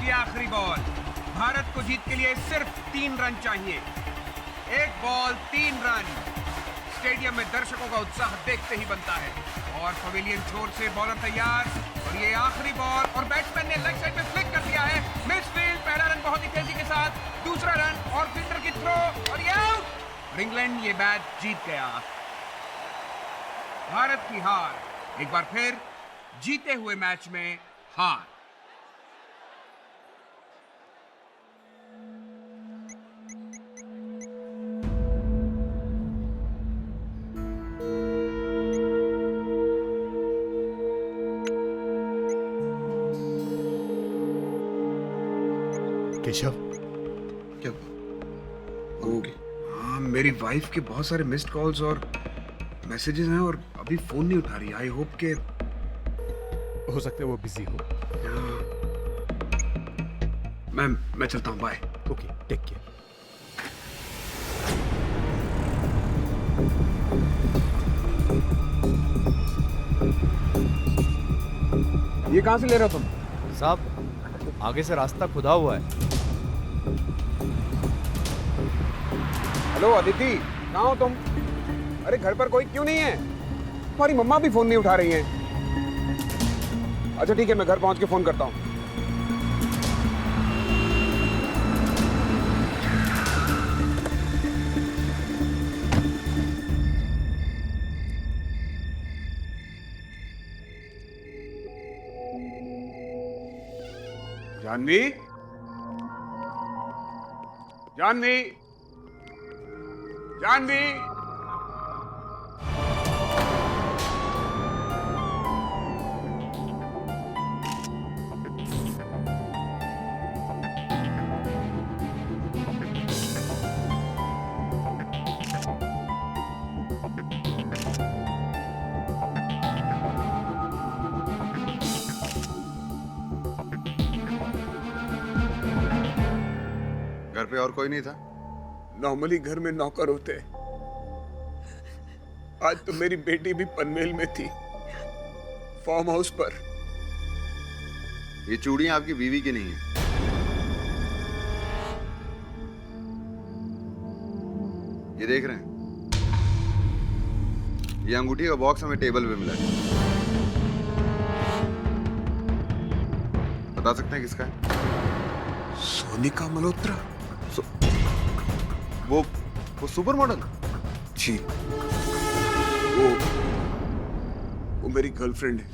की आखिरी बॉल। भारत को जीत के लिए सिर्फ 3 रन चाहिए। एक बॉल 3 रन। स्टेडियम में दर्शकों का उत्साह देखते ही बनता है। और पवेलियन छोर से बॉलर तैयार और ये आखिरी बॉल और बैट्समैन ने लेग साइड पे फ्लिक कर दिया है। मिसफील्ड। पहला रन बहुत ही तेजी के साथ, दूसरा रन और फील्डर की थ्रो और ये आउट। इंग्लैंड ये मैच जीत गया। भारत की हार। एक बार फिर जीते हुए मैच में हार। केशव, क्या होगी? हाँ, मेरी वाइफ के बहुत सारे मिस्ड कॉल्स और मैसेजेस हैं और अभी फोन नहीं उठा रही। आई होप के हो सकता है वो बिजी हो। मैं चलता हूँ। बाय। Okay, take care. ये कहाँ से ले रहे हो तुम? साहब, आगे से रास्ता खुदा हुआ है। हेलो अदिति, कहाँ हो तुम? अरे घर पर कोई क्यों नहीं है? तुम्हारी मम्मा भी फोन नहीं उठा रही हैं। अच्छा ठीक है, मैं घर पहुंच के फोन करता हूँ। जानवी, जानवी, जानवी। घर पे और कोई नहीं था? नॉर्मली घर में नौकर होते। आज तो मेरी बेटी भी पनवेल में थी, फार्म हाउस पर। ये चूड़ियां आपकी बीवी की नहीं है। ये देख रहे हैं? ये अंगूठी का बॉक्स हमें टेबल पे मिला है। बता सकते हैं किसका है? सोनिका मल्होत्रा। वो सुपर मॉडल? जी, वो मेरी गर्लफ्रेंड है।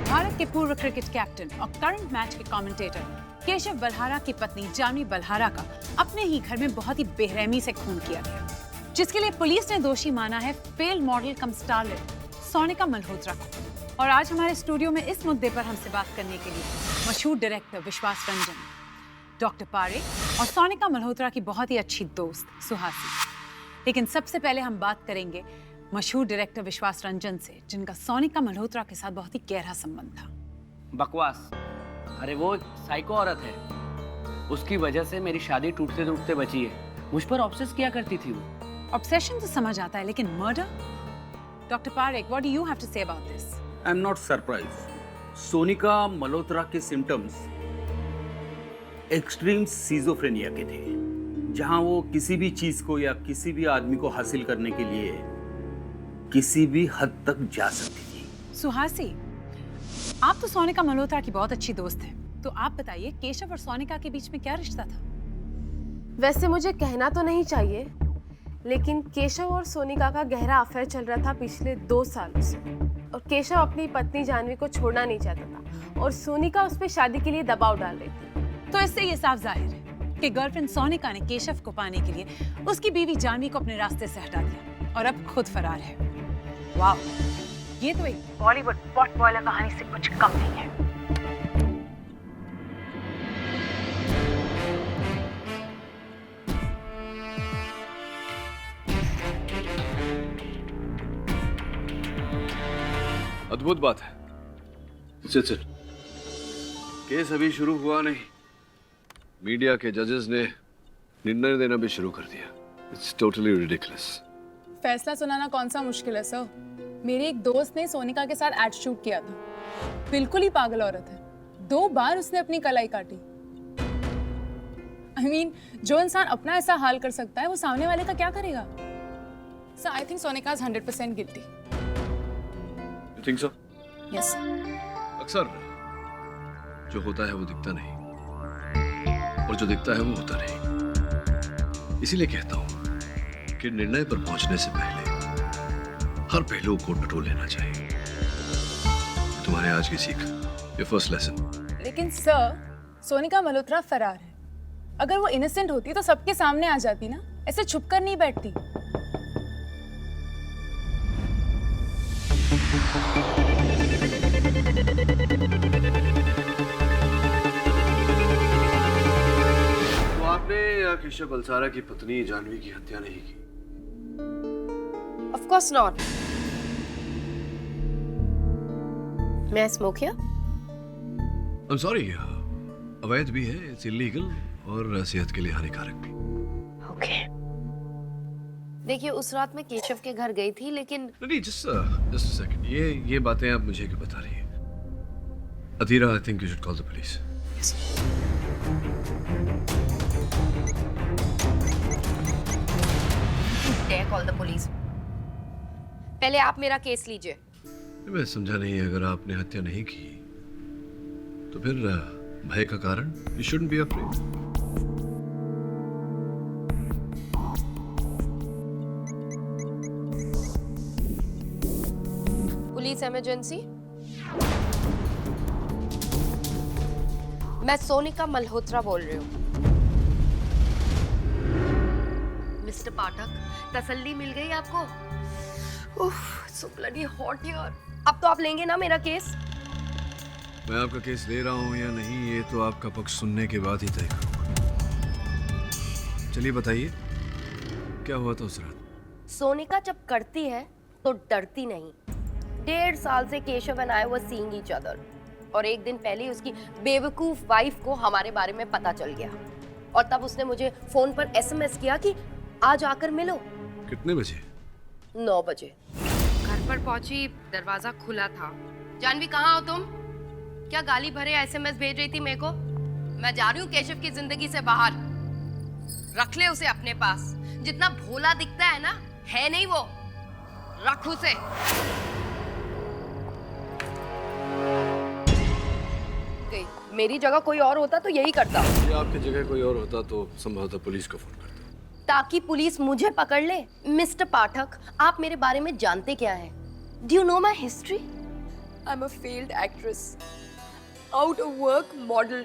भारत के पूर्व क्रिकेट कैप्टन और करंट मैच के कमेंटेटर केशव बल्हारा की पत्नी जानवी बल्हारा का अपने ही घर में बहुत ही बेरहमी से खून किया गया, जिसके लिए पुलिस ने दोषी माना है फेल मॉडल कम स्टारलेट सोनिका मल्होत्रा को। और आज हमारे स्टूडियो में इस मुद्दे पर हमसे बात करने के लिए मशहूर डायरेक्टर विश्वास रंजन, डॉक्टर पारेख और सोनिका मल्होत्रा की बहुत ही अच्छी दोस्त सुहासी। लेकिन सबसे पहले हम बात करेंगे मशहूर डायरेक्टर विश्वास रंजन से, जिनका सोनिका मल्होत्रा के साथ बहुत ही गहरा संबंध था। बकवास। अरे वो एक साइको औरत है, उसकी वजह से मेरी शादी टूटते टूटते बची है। मुझ पर ऑब्सेस किया करती थी वो। ऑब्सेशन तो समझ आता है, लेकिन murder? Doctor Parekh, what do you have to say about this? I am not surprise. Sonika Malhotra के सिम्टम्स एक्सट्रीम सीजोफ्रेनिया के थे, जहां वो किसी भी चीज को या किसी भी आदमी को हासिल करने के लिए किसी भी हद तक जा सकती थी। सुहासी, आप तो सोनिका मल्होत्रा की बहुत अच्छी दोस्त हैं, तो आप बताइए केशव और सोनिका के बीच में क्या रिश्ता था? वैसे मुझे कहना तो नहीं चाहिए, लेकिन केशव और सोनिका का गहरा अफेयर चल रहा था पिछले 2 सालों से। और केशव अपनी पत्नी जानवी को छोड़ना नहीं चाहता था और सोनिका उस पर शादी के लिए दबाव डाल रही थी। तो इससे ये साफ जाहिर है कि गर्लफ्रेंड सोनिका ने केशव को पाने के लिए उसकी बीवी जानवी को अपने रास्ते से हटा दिया और अब खुद फरार है। वाह, ये तो एक बॉलीवुड पॉट बॉयलर कहानी से कुछ कम नहीं है। अद्भुत बात है। सिट। केस अभी शुरू हुआ नहीं, मीडिया के जजेस ने निर्णय देना भी शुरू कर दिया। It's totally ridiculous. फैसला सुनाना कौन सा मुश्किल है सर। मेरे एक दोस्त ने सोनिका के साथ एड शूट किया था। बिल्कुल ही पागल औरत है। 2 बार उसने अपनी कलाई काटी। I mean, जो इंसान अपना ऐसा हाल कर सकता है वो सामने वाले का क्या करेगा? Sir, I think Sonika is 100% guilty. You think so? Yes. अक्सर जो होता है वो दिखता नहीं, और जो दिखता है वो होता नहीं। इसीलिए कहता हूँ कि निर्णय पर पहुंचने से पहले हर पहलू को टटोल लेना चाहिए। तुम्हारे आज की सीख, ये फर्स्ट लेसन। लेकिन सर, सोनिका मल्होत्रा फरार है। अगर वो इनोसेंट होती तो सबके सामने आ जाती ना, ऐसे छुपकर नहीं बैठती। तो आपने केशव बलसारा की पत्नी जानवी की हत्या नहीं की? Of course not. May I smoke here? I'm sorry, अवैध भी है, इट्स इलीगल और सेहत के लिए हानिकारक भी। Okay. देखिए, उस रात मैं केशव के घर गई थी, लेकिन नहीं, just a second. ये बातें आप मुझे क्यों बता रही हैं? अधीरा, I think you should call the police. Yes. Dare call the police. पहले आप मेरा केस लीजिए। मैं समझा नहीं, अगर आपने हत्या नहीं की तो फिर भय का कारण? You shouldn't be afraid. Police emergency. मैं सोनिका मल्होत्रा बोल रही हूँ। मिस्टर पाठक, तसल्ली मिल गई आपको? उफ, so bloody hot here. अब तो आप लेंगे ना मेरा केस? मैं आपका केस ले रहा हूँ या नहीं, ये तो आपका पक्ष सुनने के बाद ही तय करूँगा। चलिए बताइए, क्या हुआ था उस रात? सोनिका जब करती है तो डरती नहीं। 1.5 साल से Keshav and I were seeing each other, और एक दिन पहले उसकी बेवकूफ वाइफ को हमारे बारे में पता चल गया, और तब उसने मुझे फोन पर SMS किया कि आज आकर मिलो। कितने बजे? 9 बजे। घर पर पहुंची, दरवाजा खुला था। जानवी, कहाँ हो तुम? क्या गाली भरे SMS भेज रही थी मेरे को? मैं जा रही हूँ केशव की जिंदगी से बाहर। रख ले उसे अपने पास। जितना भोला दिखता है ना, है नहीं वो। रख उसे। मेरी जगह कोई और होता तो यही करता। ये आपकी जगह कोई और होता तो संभवतः पुलिस को फोन करता, ताकि पुलिस मुझे पकड़ ले। मिस्टर पाठक, आप मेरे बारे में जानते क्या हैं? Do you know my history? I'm a failed actress, out of work model,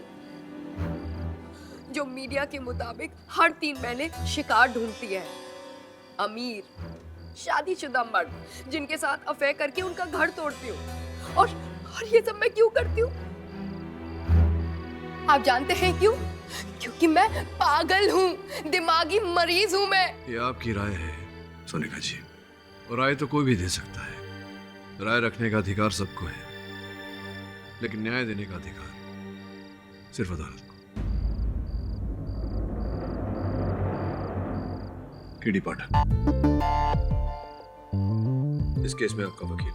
जो मीडिया के मुताबिक हर 3 महीने शिकार ढूंढती है। अमीर, शादीशुदा मर्द जिनके साथ अफेयर करके उनका घर तोड़ती हूँ। और ये सब मैं क्यों करती हूँ? आप जानते हैं क्यों? क्योंकि मैं पागल हूँ, दिमागी मरीज हूँ मैं। ये आपकी राय है सोनिका जी, और राय तो कोई भी दे सकता है। राय रखने का अधिकार सबको है, लेकिन न्याय देने का अधिकार सिर्फ अदालत को। केडी पाठक, इस केस में आपका वकील।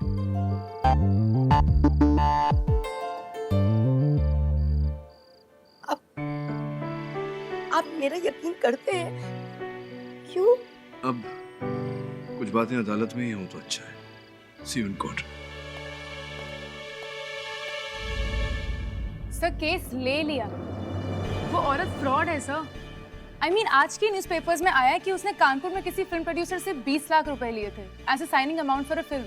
आप मेरा यकीन करते हैं? क्यों? अब कुछ बातें अदालत में ही हो तो अच्छा है। See you in court. Sir, case ले लिया। वो औरत फ्रॉड है सर। I mean, आज के न्यूज़पेपर्स में आया कि उसने कानपुर में किसी फिल्म प्रोड्यूसर से 20 लाख रुपए लिए थे as a signing amount for a film,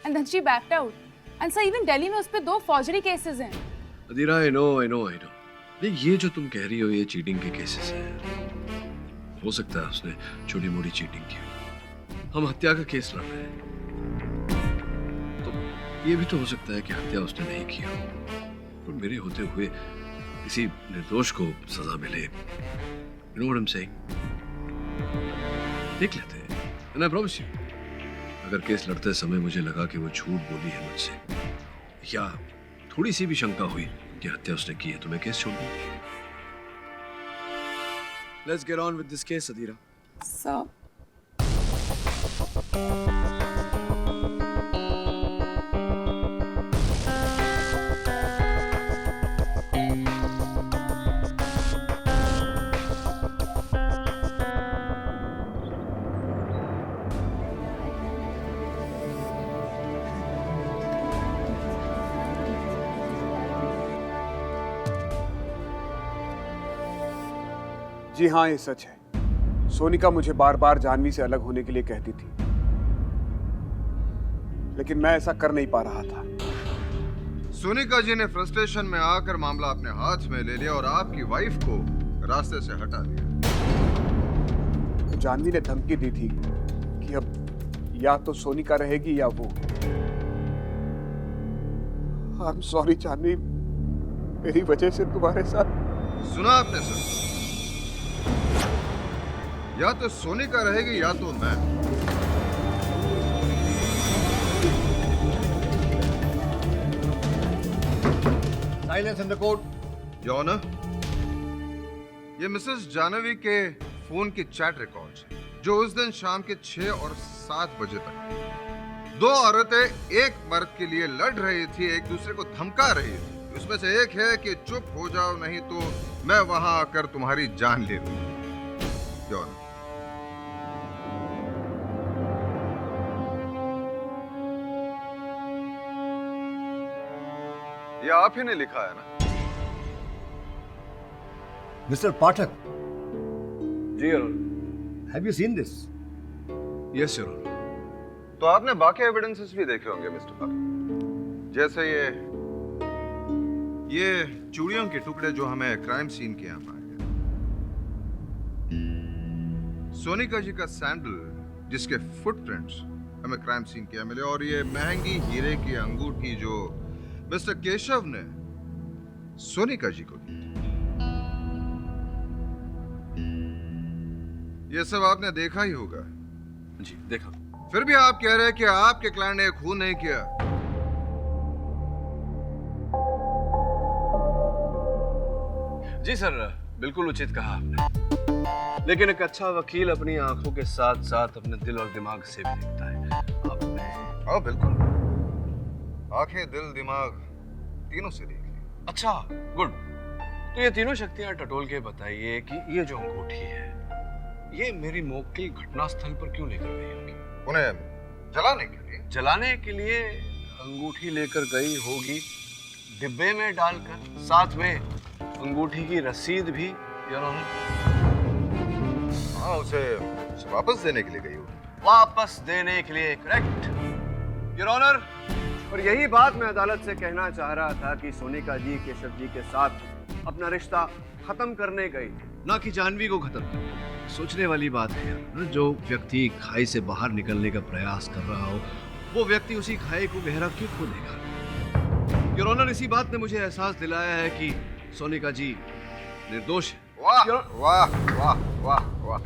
and then she backed out. And sir, even Delhi में उस पे 2 फॉर्जरी केसेस हैं। Adira, I know. नहीं, ये जो तुम कह रही हो ये चीटिंग के केसेस हैं। हो सकता है उसने छोटी मोटी चीटिंग की। हम हत्या का केस लड़ रहे हैं, तो ये भी तो हो सकता है कि हत्या उसने नहीं की हो, और मेरे होते हुए किसी निर्दोष को सजा मिले। You know what I'm saying? देख लेते हैं। And I promise you, अगर केस लड़ते समय मुझे लगा कि वो झूठ बोली है मुझसे, या थोड़ी सी भी शंका हुई कि हत्या उसने की है, तो मैं केस छोड़ दूंगा। Let's get on with this case, Adira. Sir, जी हाँ, ये सच है। सोनिका मुझे बार बार जानवी से अलग होने के लिए कहती थी, लेकिन मैं ऐसा कर नहीं पा रहा था। सोनिका जी ने फ्रस्ट्रेशन में आकर मामला अपने हाथ में ले लिया और आपकी वाइफ को रास्ते से हटा दिया। तो जानवी ने धमकी दी थी कि अब या तो सोनिका रहेगी या वो। आई एम सॉरी जानवी, मेरी वजह से तुम्हारे साथ। सुना आपने सर? या तो सोनिका रहेगी या तो मैं। Silence in the court. Your honour, ये मिसेस जानवी के फोन की चैट रिकॉर्ड्स हैं, जो उस दिन शाम के 6 और 7 बजे तक दो औरतें एक मर्द के लिए लड़ रही थी, एक दूसरे को धमका रही थी। उसमें से एक है कि चुप हो जाओ नहीं तो मैं वहां आकर तुम्हारी जान ले लूंगा। योर ऑनर, ये आप ही ने लिखा है ना? मिस्टर पाठक, जी your honour. Have you seen this? Yes your honour. तो आपने बाकी एविडेंसेस भी देखे होंगे मिस्टर पाठक, जैसे ये चूड़ियों के टुकड़े जो हमें क्राइम सीन के यहाँ पाए गए, सोनिका जी का सैंडल जिसके फुटप्रिंट्स हमें क्राइम सीन के यहाँ मिले, और ये महंगी हीरे की अंगूठी जो मिस्टर केशव ने सोनिका जी को दी। ये सब आपने देखा ही होगा। जी देखा। फिर भी आप कह रहे हैं कि आपके क्लाइंट ने खून नहीं किया। जी सर, बिल्कुल उचित कहा आपने, लेकिन एक अच्छा वकील अपनी आंखों के साथ साथ अपने दिल और दिमाग से भी देखता है। आपने? हाँ बिल्कुल, आंखें, दिल, दिमाग तीनों से देख ली। अच्छा, गुड। तो ये तीनों शक्तियां टटोल के बताइए कि ये जो अंगूठी है, ये मेरी मौके घटनास्थल पर क्यों लेकर गई होगी? उन्हें जलाने के लिए। जलाने के लिए अंगूठी लेकर गई होगी, डिब्बे में डालकर, साथ में अंगूठी की रसीद भी। Your honour. हाँ, उसे वापस देने के लिए गई होगी। वापस देने के लिए, करेक्ट योर ऑनर। और यही बात मैं अदालत से कहना चाह रहा था कि सोनिका जी केशव जी के साथ अपना रिश्ता खत्म करने गई, ना कि जानवी को खत्म। सोचने वाली बात है, जो व्यक्ति खाई से बाहर निकलने का प्रयास कर रहा हो, वो व्यक्ति उसी खाई को गहरा क्यों खोदेगा? योर ऑनर, इसी बात ने मुझे एहसास दिलाया है कि सोनिका जी निर्दोष है। वाह वाह वाह वाह वाह।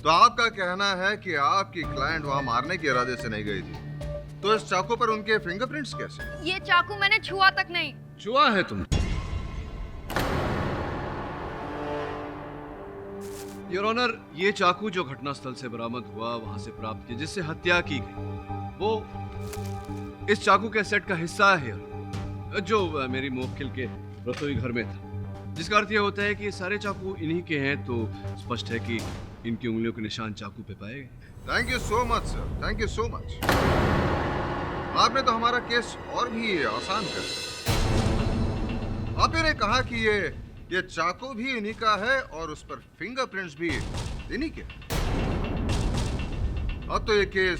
तो आपका कहना है कि आपकी क्लाइंट वहां मारने के इरादे से नहीं गई थी, तो इस चाकू पर उनके फिंगरप्रिंट्स कैसे? ये चाकू मैंने छुआ तक नहीं। छुआ है तुम? योर ऑनर, ये चाकू जो घटनास्थल से बरामद हुआ, वहां से प्राप्त किया, जिससे हत्या की गई, वो इस चाकू के सेट का हिस्सा है जो मेरी मोक्किल के रसोई घर में था, जिसका अर्थ यह होता है कि ये सारे चाकू इन्हीं के हैं। तो स्पष्ट है कि इनकी उंगलियों के निशान चाकू पे पाए गए। Thank you so much sir, thank you so much. आपने तो हमारा केस और भी आसान कर दिया। आपने कहा कि ये चाकू भी इन्हीं का है और उस पर फिंगरप्रिंट्स भी इन्हीं के। अब तो ये केस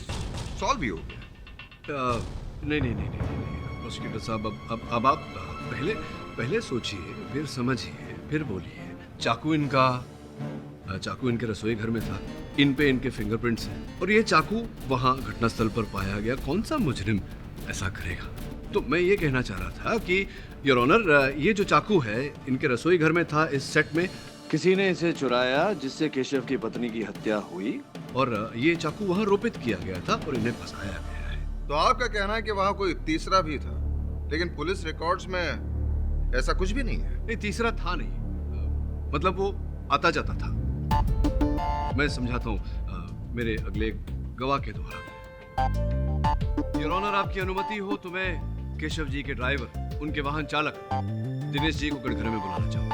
सॉल्व भी हो गया। नहीं, प्रोसिक्यूटर साहब, अब आप पहले सोचिए, फिर समझिए, फिर बोलिए। चाकू इनके रसोई घर में था, इन पे इनके फिंगरप्रिंट्स हैं, और ये चाकू वहां घटनास्थल पर पाया गया। कौन सा मुजरिम ऐसा करेगा? तो मैं ये कहना चाह रहा था कि योर ऑनर, ये जो चाकू है इनके रसोई घर में था। इस सेट में किसी ने इसे चुराया, जिससे केशव की पत्नी की हत्या हुई, और ये चाकू वहां रोपित किया गया था और इन्हें फंसाया गया है। तो आपका कहना है कि वहां कोई तीसरा भी था, लेकिन पुलिस रिकॉर्ड्स में ऐसा कुछ भी नहीं है। नहीं, तीसरा था नहीं, मतलब वो आता जाता था। मैं समझाता हूँ, मेरे अगले गवाह के द्वारा। योर ऑनर, आपकी अनुमति हो तो मैं केशव जी के ड्राइवर, उनके वाहन चालक दिनेश जी को कटघरे में बुलाना चाहूँ।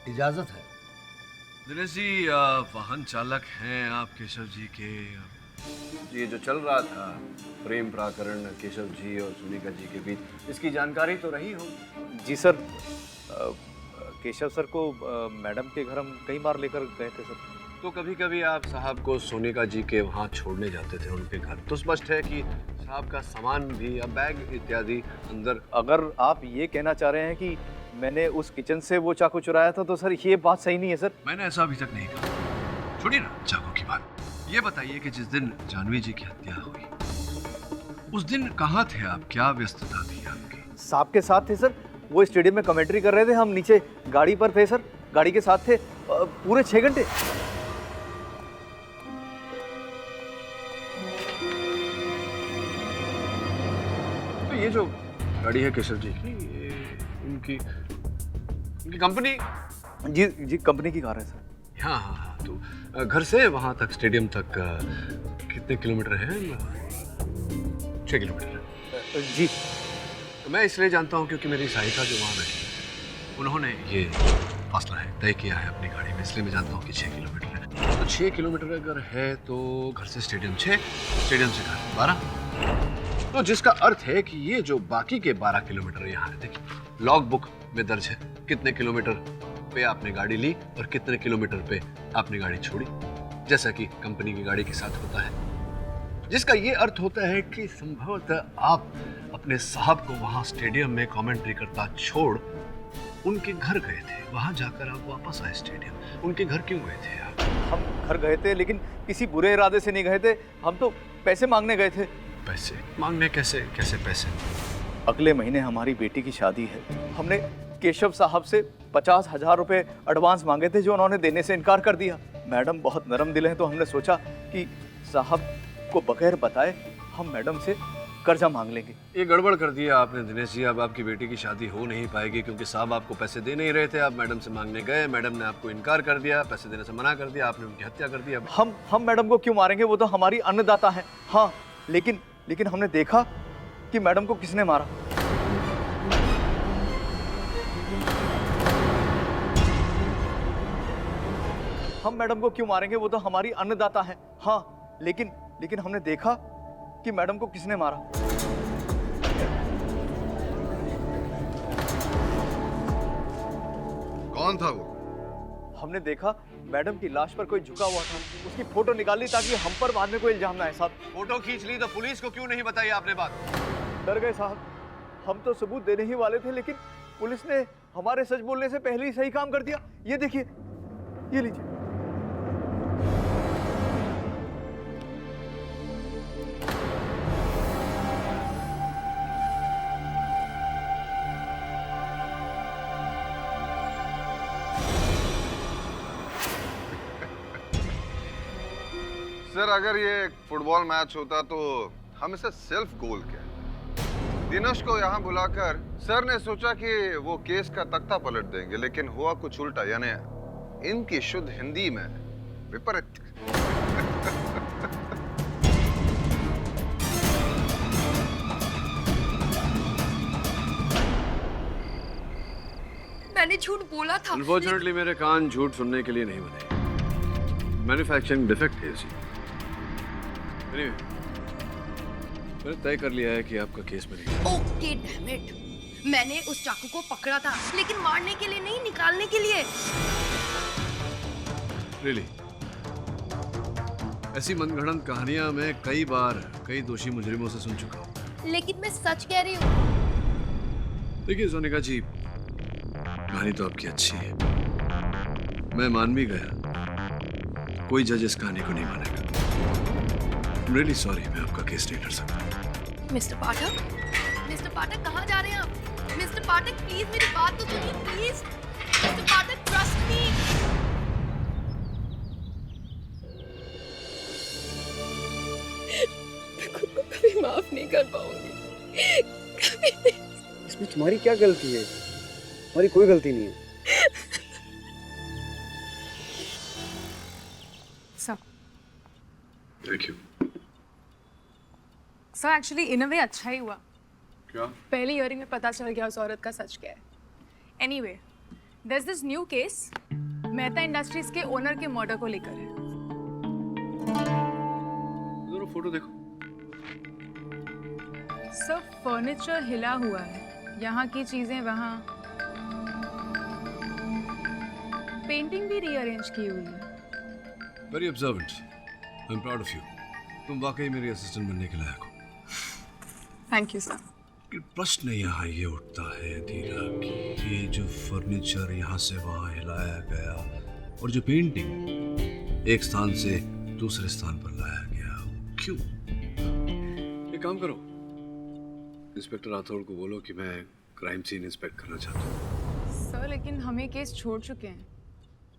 इजाजत है। दिनेश जी, वाहन चालक हैं आप केशव जी के। ये जो चल रहा था प्रेम प्रकरण केशव जी और सुनीता जी के बीच, इसकी जानकारी तो रही हो? जी सर, केशव सर को मैडम के घर हम कई बार लेकर गए थे सर। तो कभी कभी आप साहब को सोनिका जी के वहाँ छोड़ने जाते थे उनके घर, तो स्पष्ट है कि साहब का सामान भी या बैग इत्यादि अंदर। अगर आप ये कहना चाह रहे हैं कि मैंने उस किचन से वो चाकू चुराया था तो सर ये बात सही नहीं है सर। मैंने ऐसा अभी तक नहीं कहा। छोड़िए ना चाकू की बात, ये बताइए कि जिस दिन जानवी जी की हत्या हुई उस दिन कहाँ थे आप? क्या व्यस्तता थी आपकी? साहब के साथ थे सर, वो स्टेडियम में कमेंट्री कर रहे थे, हम नीचे गाड़ी पर थे सर, गाड़ी के साथ थे पूरे 6 घंटे। तो ये जो गाड़ी है केशव जी की, ये उनकी कंपनी? जी कंपनी की कार है सर। हाँ हाँ हाँ, तो घर से वहाँ तक स्टेडियम तक कितने किलोमीटर है? 6 किलोमीटर जी। तो मैं इसलिए जानता हूँ क्योंकि मेरी सहायिका जो वहाँ बैठी, उन्होंने ये फासला है तय किया है अपनी गाड़ी में, इसलिए मैं जानता हूँ कि 6 किलोमीटर है। तो 6 किलोमीटर अगर है तो घर से स्टेडियम 6, स्टेडियम से घर 12, तो जिसका अर्थ है कि ये जो बाकी के 12 किलोमीटर यहाँ है, देखिए लॉग बुक में दर्ज है कितने किलोमीटर पे आपने गाड़ी ली और कितने किलोमीटर पे आपने गाड़ी छोड़ी, जैसा कि कंपनी की गाड़ी के साथ होता है, जिसका ये अर्थ होता है कि संभवतः आप अपने साहब को वहां स्टेडियम में कमेंट्री करता छोड़ उनके घर गए थे, वहां जाकर आप वापस आए स्टेडियम। उनके घर क्यों गए थे आप? हम घर गए थे लेकिन किसी बुरे इरादे से नहीं गए थे, हम तो पैसे मांगने गए थे। पैसे मांगने? कैसे पैसे? अगले महीने हमारी बेटी की शादी है, हमने केशव साहब से 50,000 रुपए एडवांस मांगे थे जो उन्होंने देने से इनकार कर दिया। मैडम बहुत नरम दिल हैं, तो हमने सोचा कि साहब को बगैर बताए हम मैडम से कर्जा मांग लेंगे। ये गड़बड़ कर दिया आपने दिनेश जी, अब आपकी बेटी की शादी हो नहीं पाएगी क्योंकि साहब आपको पैसे दे नहीं रहे थे। आप मैडम से मांगने गए, मैडम ने आपको इनकार कर दिया, पैसे देने से मना कर दिया, आपने उनकी हत्या कर दी। हम मैडम को क्यों मारेंगे, वो तो हमारी अन्नदाता है। हाँ, लेकिन हमने देखा कि मैडम को किसने मारा। हम मैडम को क्यों मारेंगे, वो तो हमारी अन्नदाता है। हाँ, लेकिन हमने देखा कि मैडम को किसने मारा। कौन था वो? हमने देखा मैडम की लाश पर कोई झुका हुआ था, उसकी फोटो निकाली ताकि हम पर बाद में कोई इल्जाम ना आए। साहब फोटो खींच ली तो पुलिस को क्यों नहीं बताई आपने बात? डर गए साहब, हम तो सबूत देने ही वाले थे लेकिन पुलिस ने हमारे सच बोलने से पहले ही सही काम कर दिया। ये देखिए, ये लीजिए। सर, अगर ये एक फुटबॉल मैच होता तो हम इसे सेल्फ गोल कहते। दिनेश को यहाँ बुलाकर सर ने सोचा कि वो केस का तख्ता पलट देंगे, लेकिन हुआ कुछ उल्टा, यानी इनकी शुद्ध हिंदी में विपरीत। मैंने झूठ बोला था। अनफॉर्चुनेटली मेरे कान झूठ सुनने के लिए नहीं बने। मैन्युफैक्चरिंग डिफेक्ट है इसी। मैंने तय कर लिया है कि आपका केस बनेगा। ओके डैम इट, मैंने उस चाकू को पकड़ा था लेकिन मारने के लिए नहीं, निकालने के लिए। रियली? ऐसी मनगढ़ंत कहानियां मैं कई बार कई दोषी मुजरिमों से सुन चुका हूँ। लेकिन मैं सच कह रही हूँ। देखिए सोनिका जी, कहानी तो आपकी अच्छी है, मैं मान भी गया, कोई जज इस कहानी को नहीं मानेगा। रियली सॉरी, मैं आपका केस नहीं कर सकता। मिस्टर पाठक कहाँ जा रहे हैं आप? मिस्टर पाठक प्लीज मेरी बात तो सुनिए please. Mister Pathak trust me. मैं खुद को कभी माफ नहीं कर पाऊंगी, कभी नहीं। इसमें तुम्हारी क्या गलती है? हमारी कोई गलती नहीं है। Thank you. Sir actually in a way अच्छा ही हुआ। क्या? पहली हियरिंग में पता चल गया उस औरत का सच क्या है। Anyway, there is this new case Mehta industries के ओनर के मर्डर को लेकर है। जरा फोटो देखो। सर फर्नीचर हिला हुआ है, यहाँ की चीजें वहाँ, पेंटिंग भी रीअरेंज की हुई है। Very observant, I am proud of you. तुम वाकई मेरी असिस्टेंट बनने के लायक हो। Thank you sir. लेकिन प्रश्न यहाँ ये उठता है धीरा कि ये जो फर्नीचर यहाँ से वहाँ हिलाया गया और जो पेंटिंग एक स्थान से दूसरे स्थान पर लाया गया, क्यों? एक काम करो, इंस्पेक्टर राठौड़ को बोलो कि मैं क्राइम सीन इंस्पेक्ट करना चाहता हूँ। सर लेकिन हमें केस छोड़ चुके हैं।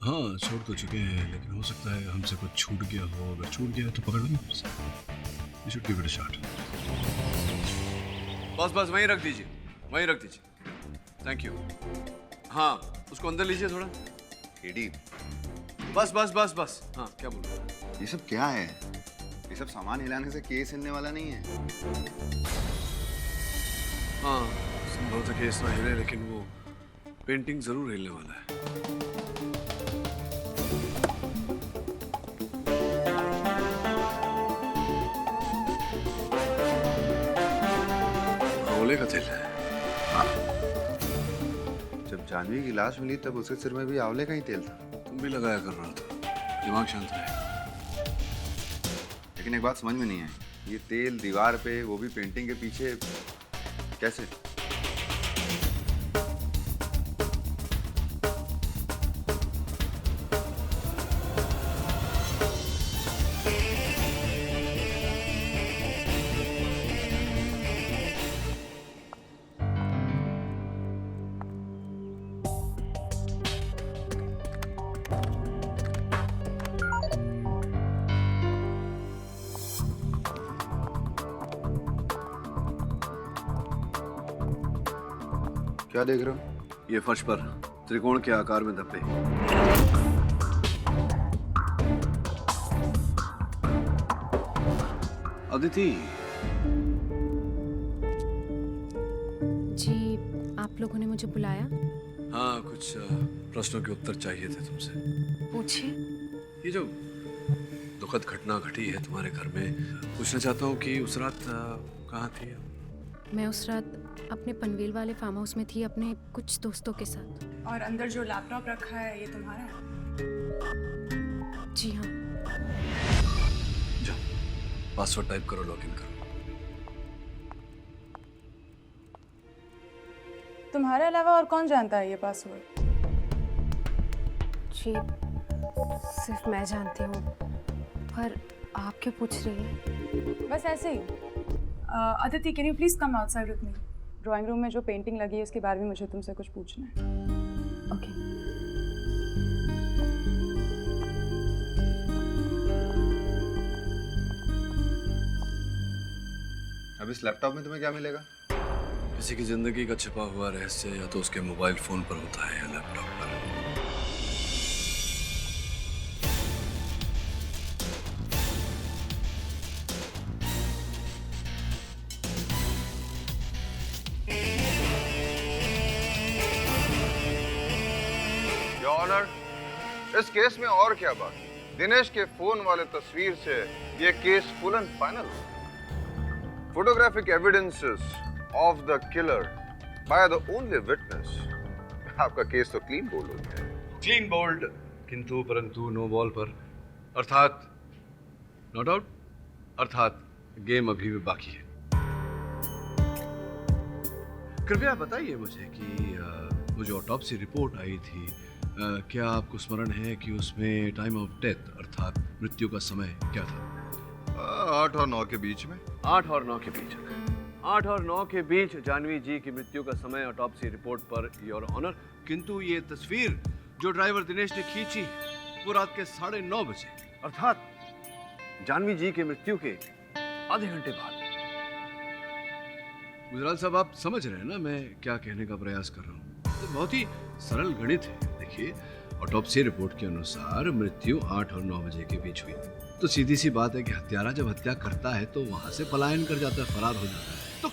हाँ, छोड़ तो चुके हैं, लेकिन हो सकता है हमसे कुछ छूट गया हो। अगर छूट गया तो पकड़ लेंगे फिर से। You should give it a shot. बस वहीं रख दीजिए, वहीं रख दीजिए। Thank you. हाँ, उसको अंदर लीजिए थोड़ा। एडी, बस। हाँ, क्या बोल रहे हो? ये सब क्या है? ये सब सामान हिलाने से केस हिलने वाला नहीं है। हाँ, संभवतः केस ना हिले, लेकिन वो पेंटिंग जरूर हिलने वाला है। आंवले का तेल है। जब जानवी की लाश मिली तब उसके सिर में भी आंवले का ही तेल था। तुम भी लगाया कर रहा था, दिमाग शांत रहे। लेकिन एक बात समझ में नहीं आई, ये तेल दीवार पे, वो भी पेंटिंग के पीछे, कैसे? क्या देख रहे हो? ये फर्श पर त्रिकोण के आकार में धब्बे। अदिति। जी, आप लोगों ने मुझे बुलाया? हाँ, कुछ प्रश्नों के उत्तर चाहिए थे तुमसे। पूछिए। ये जो दुखद घटना घटी है तुम्हारे घर में, पूछना चाहता हूँ कि उस रात कहाँ थी? मैं उस रात अपने पनवेल वाले फार्म हाउस में थी अपने कुछ दोस्तों के साथ। और अंदर जो लैपटॉप रखा है ये तुम्हारा है? जी हाँ। जाओ, पासवर्ड टाइप करो, लॉगिन करो। तुम्हारे अलावा और कौन जानता है ये पासवर्ड? जी, सिर्फ मैं जानती हूँ, पर आप क्यों पूछ रही हैं? बस ऐसे ही। Aditi, can you please come outside with me? Drawing room में जो पेंटिंग लगी है उसके बारे में मुझे तुमसे कुछ पूछना है। ओके। अब इस लैपटॉप में तुम्हें क्या मिलेगा? किसी की जिंदगी का छिपा हुआ रहस्य या तो उसके मोबाइल फोन पर होता है या लैपटॉप पर। योर ऑनर, इस केस में और क्या बात? दिनेश के फोन वाले तस्वीर से ये case full and final. Photographic evidences of the killer by the only witness, आपका केस तो क्लीन बोल्ड हो गया। क्लीन बोल्ड, किंतु परंतु नो बॉल पर, अर्थात नॉट आउट, अर्थात गेम अभी भी बाकी है। कृपया बताइए मुझे कि वो जो ऑटोप्सी रिपोर्ट आई थी, क्या आपको स्मरण है कि उसमें टाइम ऑफ डेथ अर्थात मृत्यु का समय क्या था? 8 और 9 के बीच में। 8 और 9 के बीच। 8 और 9 के बीच जानवी जी की मृत्यु का समय ऑटोप्सी रिपोर्ट पर, योर ऑनर। किंतु ये तस्वीर जो ड्राइवर दिनेश ने खींची वो रात के 9:30 बजे, अर्थात जानवी जी की मृत्यु के आधे घंटे बाद। गुजराल साहब, आप समझ रहे हैं ना मैं क्या कहने का प्रयास कर रहा हूँ? तो बहुत ही सरल गणित है। देखिए, ऑटोप्सी रिपोर्ट के अनुसार मृत्यु 8 और 9 बजे के बीच हुई, तो सीधी सी बात है कि हत्यारा जब हत्या करता है तो वहां से पलायन कर जाता है, फरार हो जाता है। तो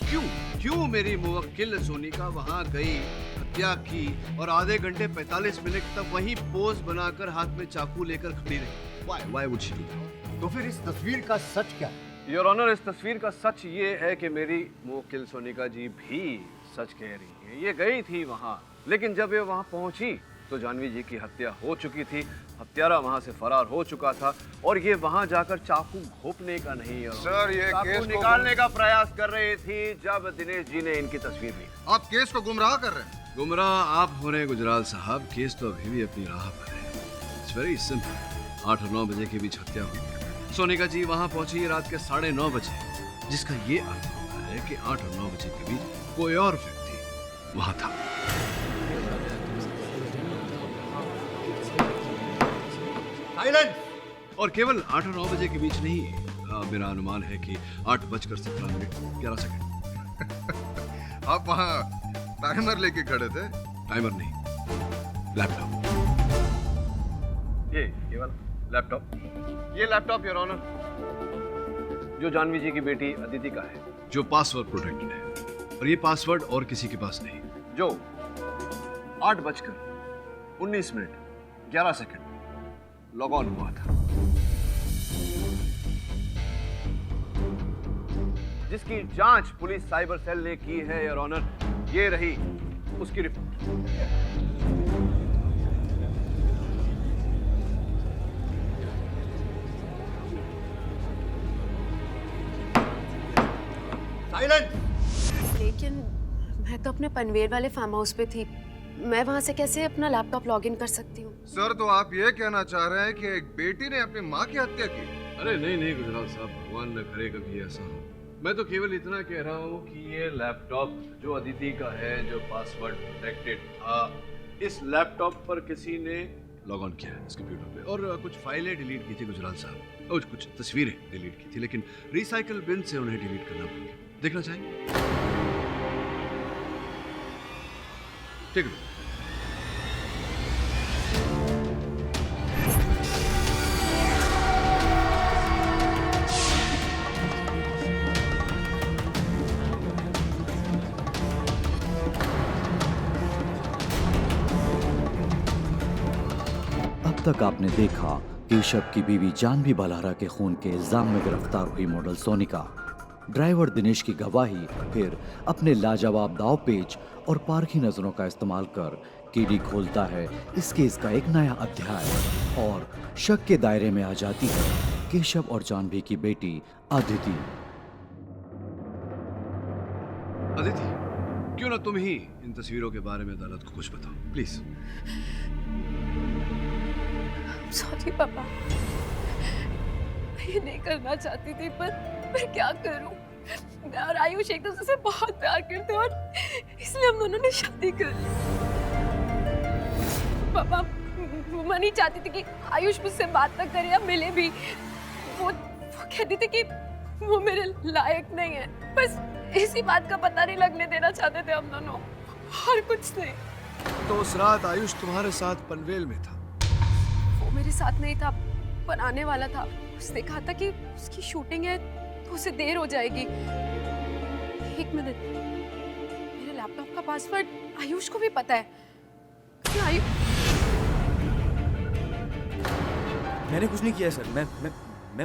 क्यों मेरी मुवक्किल सोनिका वहां गई, हत्या की और आधे घंटे 45 मिनट तक वहीं पोज बनाकर हाथ में चाकू लेकर खड़ी रही? Why would she do that? तो फिर इस तस्वीर का सच क्या है? योर ऑनर, इस तस्वीर का सच ये है कि मेरी मुवक्किल सोनिका जी भी सच कह रही है। ये गई थी वहां, लेकिन जब ये वहां पहुंची तो जानवी जी की हत्या हो चुकी थी, हत्यारा वहां से फरार हो चुका था और ये वहां जाकर चाकू घोंपने का नहीं, सर, ये चाकू केस निकालने का प्रयास कर रही थी जब दिनेश जी ने इनकी तस्वीर ली। आप केस को गुमराह कर रहे हैं। गुमराह आप हो रहे हैं गुजराल साहब, केस तो अभी भी अपनी राह पर है। It's very simple. 8 और 9 बजे के बीच हत्या हुई। सोनिका जी वहां पहुंची रात के 9:30 बजे, जिसका ये अर्थ होता है कि 8 और 9 बजे के बीच कोई और व्यक्ति वहां था। और केवल 8 और 9 बजे के बीच नहीं, मेरा अनुमान है कि 8:17 आप वहाँ टाइमर लेके खड़े थे? टाइमर नहीं, लैपटॉप। ये वाला लैपटॉप, ये लैपटॉप योर ऑनर जो जानवी जी की बेटी अदिति का है, जो पासवर्ड प्रोटेक्टेड है और ये पासवर्ड और किसी के पास नहीं, जो 8:19 लॉग ऑन हुआ था, जिसकी जांच पुलिस साइबर सेल ने की है योर ऑनर। ये रही उसकी रिपोर्ट। लेकिन मैं तो अपने पनवेल वाले फार्म हाउस पे थी, मैं वहां से कैसे अपना लैपटॉप लॉगिन कर सकती हूँ? सर, तो आप ये कहना चाह रहे हैं कि एक बेटी ने अपनी माँ की हत्या की? अरे नहीं गुजराल साहब, भगवान न करे कभी ऐसा हो। मैं तो केवल इतना कह रहा हूँ कि ये लैपटॉप जो अदिति का है, जो पासवर्ड प्रोटेक्टेड था, इस लैपटॉप पर किसी ने लॉग ऑन किया है इस कंप्यूटर पे और कुछ फाइलें डिलीट की थी गुजराल साहब, और कुछ तस्वीरें डिलीट की थी, लेकिन रिसाइकल बिन से उन्हें डिलीट करना भूल गया। देखना चाहेंगे? ठीक है। अब तक आपने देखा केशव की बीवी जानवी बलहारा के खून के इल्जाम में गिरफ्तार हुई मॉडल सोनिका, ड्राइवर दिनेश की गवाही, फिर अपने लाजवाब दाव पेच और पारखी नजरों का इस्तेमाल कर कीडी खोलता है इस केस का एक नया अध्याय और शक के दायरे में आ जाती है केशव और जानवी की बेटी अदिति। अदिति, क्यों ना तुम ही इन तस्वीरों के बारे में अदालत को कुछ बताओ, प्लीज। सॉरी पापा, मैं ये नहीं करना चाहती थी, पर मैं क्या करूं? मैं और आयुष एक दूसरे से बहुत प्यार करते और इसलिए हम दोनों ने शादी कर ली। पापा, मैं नहीं चाहती थी कि आयुष मुझसे बात ना करे या मिले भी। वो कहती थी कि वो मेरे लायक नहीं है, बस इसी बात का पता नहीं लगने देना चाहते थे हम दोनों, और कुछ नहीं। तो उस रात आयुष तुम्हारे साथ पनवेल में था? वो मेरे साथ नहीं था, पर आने वाला था। उसने कहा था कि उसकी शूटिंग है तो उसे देर हो जाएगी। एक मिनट, मेरे लैपटॉप का पासवर्ड आयुष को भी पता है। मैंने कुछ नहीं किया सर, मैं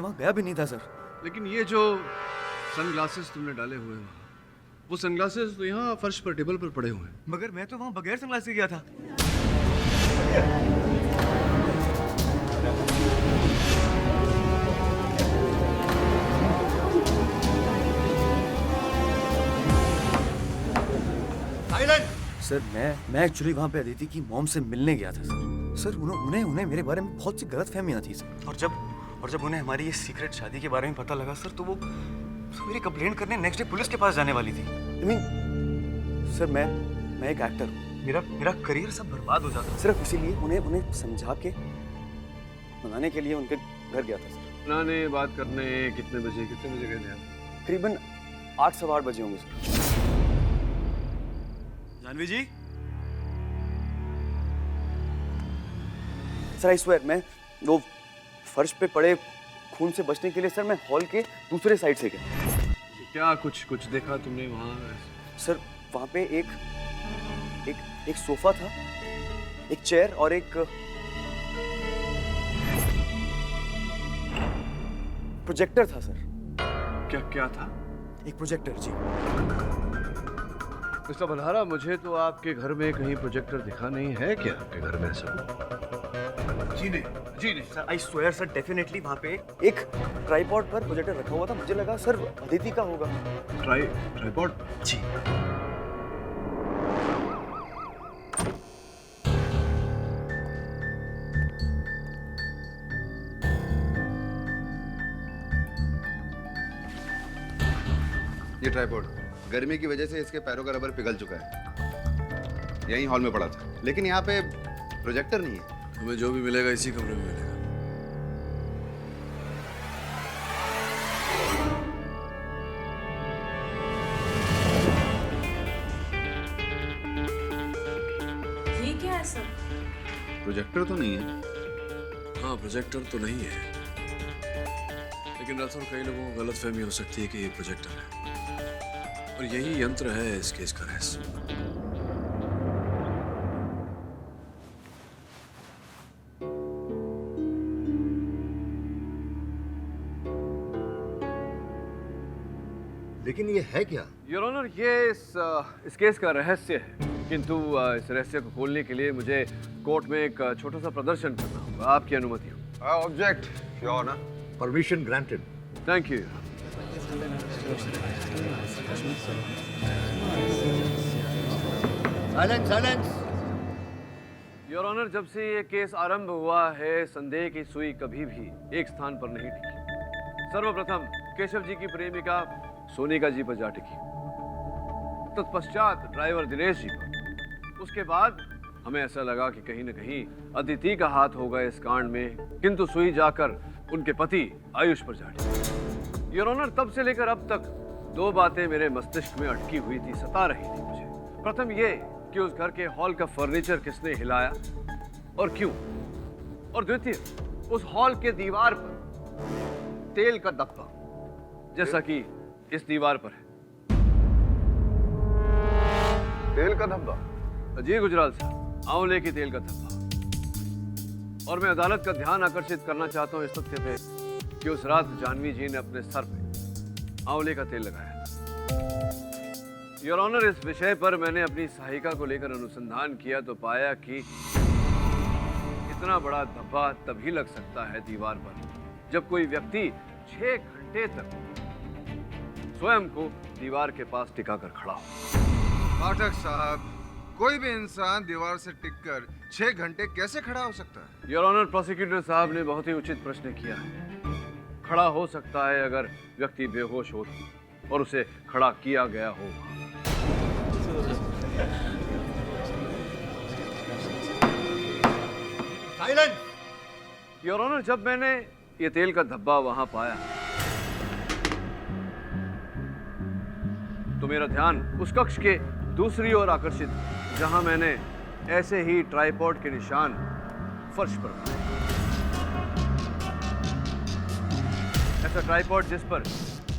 वहाँ गया भी नहीं था सर। लेकिन ये जो सनग्लासेस तुमने डाले हुए हैं, वो सनग्लासेस तो यहाँ फर्श पर टेबल पर पड़े हुए हैं। मगर मैं तो वहाँ बगैर सनग्लासेस गया था। सर मैं एक्चुअली वहाँ पे अदिति की मॉम से मिलने गया था सर। उन्हें मेरे बारे में बहुत सी गलतफहमियां थी सर। और जब उन्हें हमारी ये सीक्रेट शादी के बारे में पता लगा सर, तो वो मेरी कंप्लेंट करने नेक्स्ट डे पुलिस के पास जाने वाली थी। सर मैं एक एक्टर हूँ, मेरा करियर सब बर्बाद हो जाता, सिर्फ इसीलिए उन्हें समझा के मनाने के लिए उनके घर गया था सर। मनाने बात करने कितने बजे गए थे आप? करीबन 8 सवा 8 बजे होंगे sir. Janvi ji, sir I swear, मैं वो फर्श पे पड़े खून से बचने के लिए सर मैं हॉल के दूसरे साइड से गया। क्या कुछ देखा तुमने वहाँ? सर वहाँ पे एक सोफा था, एक चेयर और एक प्रोजेक्टर था सर। क्या था? एक प्रोजेक्टर जी। मिस्टर बलहारा, मुझे तो आपके घर में कहीं प्रोजेक्टर दिखा नहीं है। क्या आपके घर में ऐसा? जी नहीं sir, I swear sir, definitely वहाँ पे एक ट्राइपॉड पर प्रोजेक्टर रखा हुआ था। मुझे लगा सर अदिति का होगा। ट्राइपॉड? जी। ये ट्राइपॉड गर्मी की वजह से इसके पैरों का रबर पिघल चुका है। यहीं हॉल में पड़ा था, लेकिन यहाँ पे प्रोजेक्टर नहीं है। हमें जो भी मिलेगा इसी कमरे में मिलेगा। ये क्या है सर? प्रोजेक्टर तो नहीं है। हाँ, प्रोजेक्टर तो नहीं है, लेकिन रात कई लोगों को गलतफहमी हो सकती है कि ये प्रोजेक्टर है, और यही यंत्र है इस केस का रहस्य। लेकिन ये है क्या? योर ऑनर, ये इस केस का रहस्य है, किंतु इस रहस्य को खोलने के लिए मुझे कोर्ट में एक छोटा सा प्रदर्शन करना होगा। आपकी अनुमति हो? Object, your honour. Permission granted. Thank you. Silence, silence. Your honour, जब से ये केस आरंभ हुआ है, संदेह की सुई कभी भी एक स्थान पर नहीं टिकी। सर्वप्रथम केशव जी की प्रेमिका सोनिका जी पर जा टिकी, तत्पश्चात ड्राइवर दिनेश जी पर। उसके बाद हमें ऐसा लगा कि कहीं न कहीं अदिति का हाथ होगा इस कांड में, किंतु सुई जाकर उनके पति आयुष पर जा टिकी। योर ऑनर, तब से लेकर अब तक दो बातें मेरे मस्तिष्क में अटकी हुई थी, सता रही थी मुझे। प्रथम ये कि उस घर के हॉल का फर्नीचर किसने हिलाया और क्यों, और द्वितीय उस हॉल के दीवार पर तेल का धब्बा, जैसा कि इस दीवार पर है। तेल का धब्बा? जी गुजराल साहब, आंवले की तेल का धब्बा। और मैं अदालत का ध्यान आकर्षित करना चाहता हूं इस तथ्य पे कि उस रात जानवी जी ने अपने सर पे आंवले का तेल लगाया था। योर ऑनर, इस विषय पर मैंने अपनी सहायिका को लेकर अनुसंधान किया तो पाया कि इतना बड़ा धब्बा तभी लग सकता है दीवार पर जब कोई व्यक्ति 6 घंटे तक स्वयं को दीवार के पास टिका कर खड़ा हो। पाठक साहब, कोई भी इंसान दीवार से टिककर 6 घंटे कैसे खड़ा हो सकता है? योर ऑनर, प्रोसिक्यूटर साहब ने बहुत ही उचित प्रश्न किया है। खड़ा हो सकता है अगर व्यक्ति बेहोश हो और उसे खड़ा किया गया हो। साइलेंस। योर ऑनर, जब मैंने ये तेल का धब्बा वहां पाया तो मेरा ध्यान उस कक्ष के दूसरी ओर आकर्षित, जहां मैंने ऐसे ही ट्राइपॉड के निशान फर्श पर पाए। ऐसा ट्राइपॉड जिस पर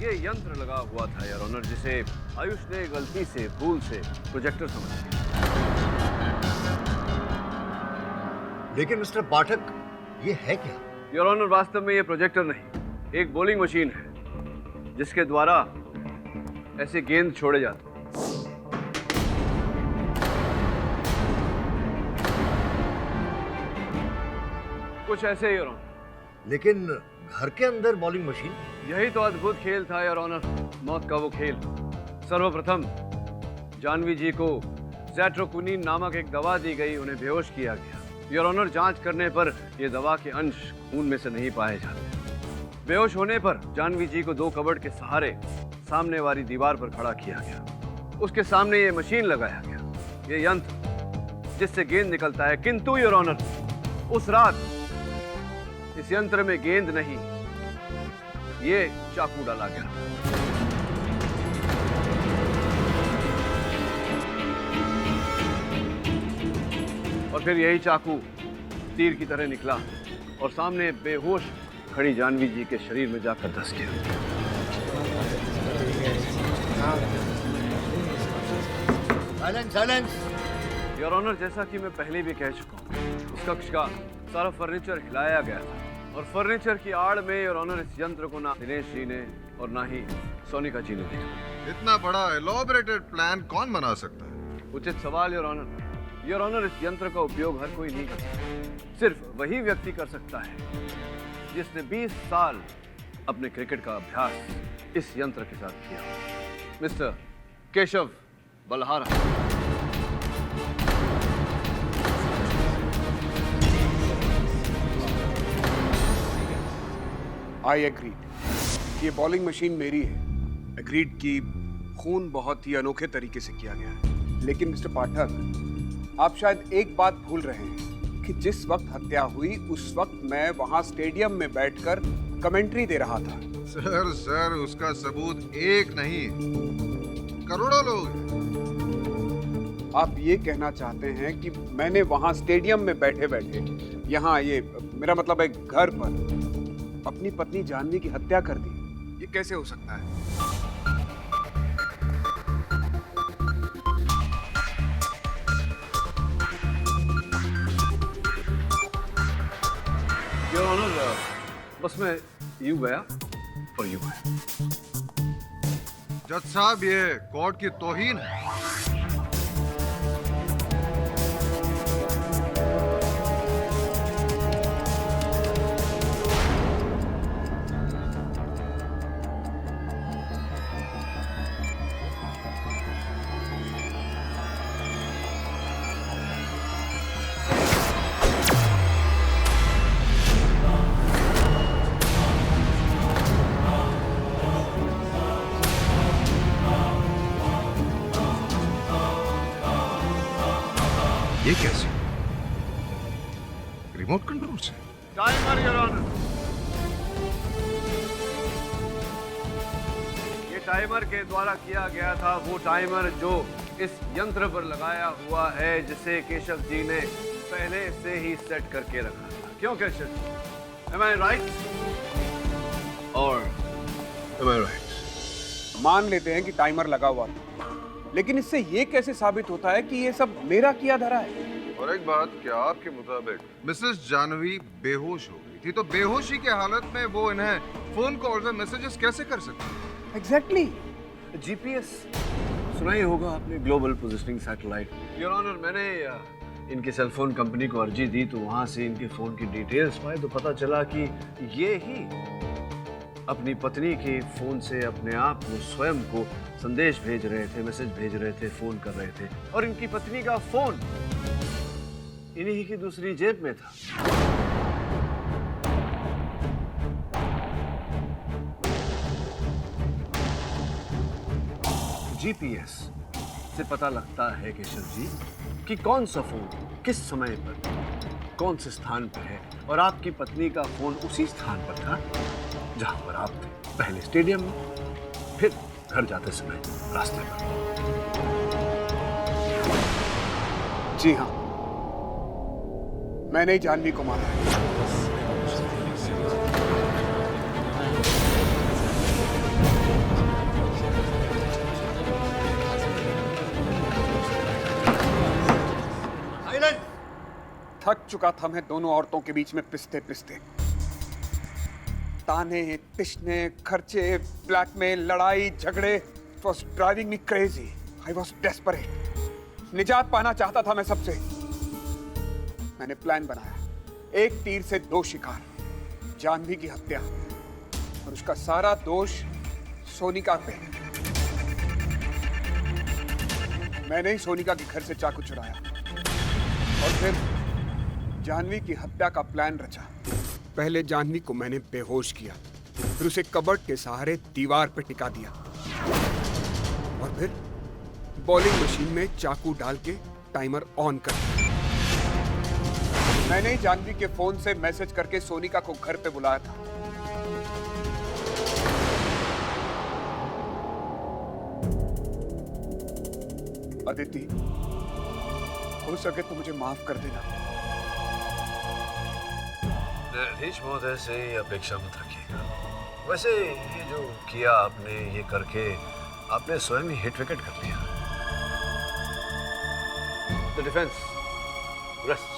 ये यंत्र लगा हुआ था योर ऑनर, जिसे आयुष ने गलती से, भूल से प्रोजेक्टर समझ लिया। लेकिन मिस्टर पाठक, ये है क्या? योर ऑनर, वास्तव में ये प्रोजेक्टर नहीं, एक बॉलिंग मशीन है जिसके द्वारा ऐसे गेंद छोड़े जाते। कुछ ऐसे ही योर ऑनर। लेकिन घर के अंदर बॉलिंग मशीन? यही तो अद्भुत खेल था योर ऑनर, मौत का वो खेल। सर्वप्रथम जानवी जी को ज़ैट्रोक्विनिन नामक एक दवा दी गई, उन्हें बेहोश किया गया। योर ऑनर, जांच करने पर यह दवा के अंश खून में से नहीं पाए जाते। बेहोश होने पर जानवी जी को 2 कबर्ड के सहारे सामने वाली दीवार पर खड़ा किया गया। उसके सामने ये मशीन लगाया गया, ये यंत्र जिससे गेंद निकलता है। किंतु योर ऑनर, उस रात इस यंत्र में गेंद नहीं, ये चाकू डाला गया। और फिर यही चाकू तीर की तरह निकला और सामने बेहोश खड़ी जानवी जी के शरीर में जाकर धस गया। Silence silence. योर ऑनर, जैसा कि मैं पहले भी कह चुका हूँ, उस कक्ष का सारा फर्नीचर हिलाया गया था और फर्नीचर की आड़ में योर ऑनर इस यंत्र को ना दिनेश जी ने और ना ही सोनिका जी ने देखा। इतना बड़ा एलॉबरेटेड प्लान कौन बना सकता है? उचित सवाल योर ऑनर। योर ऑनर, इस यंत्र का उपयोग हर कोई नहीं कर सकता। सिर्फ वही व्यक्ति कर सकता है जिसने 20 साल अपने क्रिकेट का अभ्यास इस यंत्र के साथ किया। Mister Keshav Balhara. I agreed. ये बॉलिंग मशीन मेरी है। एग्रीड की खून बहुत ही अनोखे तरीके से किया गया है। लेकिन मिस्टर पाठक, आप शायद एक बात भूल रहे हैं कि जिस वक्त हत्या हुई उस वक्त मैं वहां स्टेडियम में बैठकर कमेंट्री दे रहा था। सर उसका सबूत एक नहीं, करोड़ों लोग। आप ये कहना चाहते हैं कि मैंने वहां स्टेडियम में बैठे बैठे, यहाँ ये मेरा मतलब है घर पर, अपनी पत्नी जानवी की हत्या कर दी? ये कैसे हो सकता है? योर ऑनर, बस मैं यूं गया और यूं आया। जज साहब, ये कोर्ट की तौहीन है। ये कैसे? रिमोट कंट्रोल से? Timer your honour. ये टाइमर के द्वारा किया गया था वो टाइमर जो इस यंत्र पर लगाया हुआ है, जिसे केशव जी ने पहले से ही सेट करके रखा था। क्यों Keshav ji? Am I right? Or am I right? मान लेते हैं कि टाइमर लगा हुआ था, लेकिन इससे ये कैसे साबित होता है कि ये सब मेरा किया धरा है? और एक बात, क्या आपके मुताबिक मिसेस जानवी बेहोश हो गई थी, तो बेहोशी के हालत में वो इन्हें फोन कॉल्स और मैसेजेस कैसे कर सकते हैं? एग्जैक्टली। जीपीएस सुना ही होगा आपने, global positioning satellite. Your honour, मैंने इनकी सेलफोन कंपनी को अर्जी दी तो वहां से इनके फोन की डिटेल्स पाए तो पता चला कि ये ही अपनी पत्नी के फोन से अपने आप को स्वयं को संदेश भेज रहे थे, मैसेज भेज रहे थे, फोन कर रहे थे, और इनकी पत्नी का फोन इन्हीं की दूसरी जेब में था। जीपीएस से पता लगता है केशव जी कि कौन सा फोन किस समय पर कौन से स्थान पर है, और आपकी पत्नी का फोन उसी स्थान पर था जहां पर आप थे, पहले स्टेडियम में, फिर घर जाते समय रास्ते पर। जी हाँ, मैंने ही जानवी को मारा है। थक चुका था मैं दोनों औरतों के बीच में पिसते पिसते। ताने, तिश्ने, खर्चे, ब्लैकमेल, लड़ाई, झगड़े। It was driving me crazy. I was desperate. निजात पाना चाहता था मैं सबसे। मैंने प्लान बनाया, एक तीर से दो शिकार, जानवी की हत्या और उसका सारा दोष सोनिका पे। मैंने ही सोनिका के घर से चाकू चुराया और फिर जानवी की हत्या का प्लान रचा। पहले जानवी को मैंने बेहोश किया, फिर उसे कबर्ड के सहारे दीवार पर टिका दिया और फिर बॉलिंग मशीन में चाकू डाल के टाइमर ऑन कर दिया। मैंने ही जानवी के फोन से मैसेज करके सोनिका को घर पे बुलाया था। अदिति, हो सके तो मुझे माफ कर देना। न्यायाधीश महोदय से ये अपेक्षा मत रखिएगा। वैसे ये जो किया आपने, ये करके आपने स्वयं ही हिट विकेट कर लिया। The defence rest.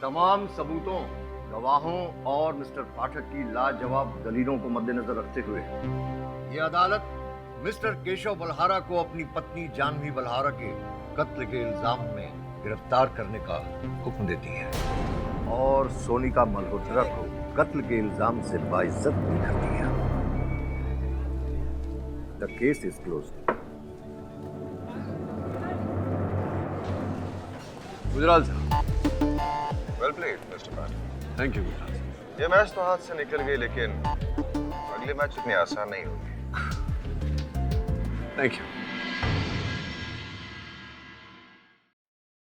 तमाम सबूतों, गवाहों और मिस्टर पाठक की लाजवाब दलीलों को मद्देनजर रखते हुए ये अदालत मिस्टर केशव बलहारा को अपनी पत्नी जानवी बलहारा के कत्ल के इल्जाम में गिरफ्तार करने का हुक्म देती है और सोनिका मल्होत्रा को कत्ल के इल्जाम से बाइज्जत भी करती है। The case is closed. Gujral साहब। Well played mister Pathak. Thank you Gujral साहब। ये मैच तो हाथ से निकल गई, लेकिन अगले मैच इतनी आसान नहीं होगी। Thank you.